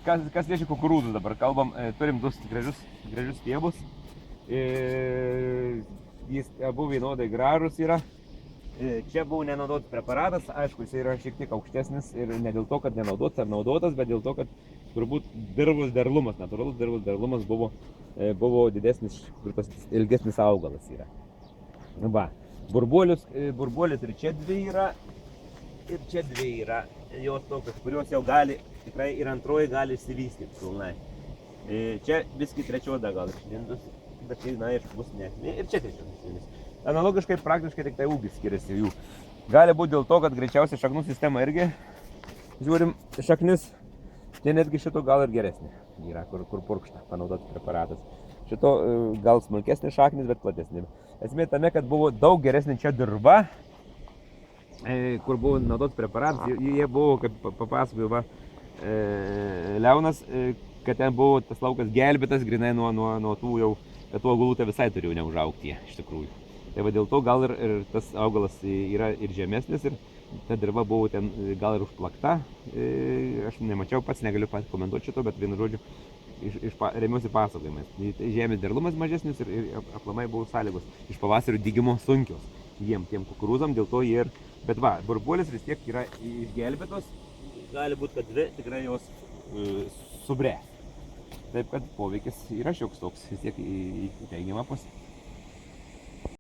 Kas liečia kukurūzus dabar kalbam, turim du gražius stiebus. Jis abu vienodai gražus yra. Čia buvo nenaudotas preparatas, aišku, jis yra šiek tiek aukštesnis ir ne dėl to, kad nenaudotas ar naudotas, bet dėl to, kad turbūt dirvos derlumas, natūralus dirvos derlumas buvo didesnis, kur tas ilgesnis augalas yra. Va, burbuolis ir čia dvi yra, jos tokios, kurios jau gali, tikrai ir antroji gali išsivystyti pilnai. Čia viski trečioda gal išlindus, bet tai, na, aišku, bus ne. Ir čia trečioda išlindus. Analogiškai, praktiškai tik tai ūgis skiriasi jų. Gali būti dėl to, kad greičiausiai šaknų sistema irgi, žiūrim, šaknis, tai netgi šito gal ir geresnė yra, kur purkšta panaudotas preparatas. Šito gal smulkesnė šaknis, bet platesnė. Esmė tame, kad buvo daug geresnė čia dirva, kur buvo naudotas preparatas. Jie buvo, kaip papasakojo Leonas, kad ten buvo tas laukas gelbėtas grinai nuo tų jau, kad tų augalų tai visai turėjo neužaugti jie, iš tikrųjų. Tai va dėl to gal ir tas augalas yra ir žemesnis ir ta dirva buvo ten gal ir užplakta. Aš nemačiau, pats negaliu komentuoti šito, bet vienu žodžiu remiuosi pasakojimais. Žemės derlumas mažesnis ir aplamai buvo sąlygos iš pavasario dygimo sunkios tiem kukurūzam, dėl to jie ir... Bet va, burbuolis vis tiek yra išgelbėtos, gali būti, kad dvi tikrai jos subręs. Taip kad poveikis yra šioks toks, vis tiek į teigiamą pusę.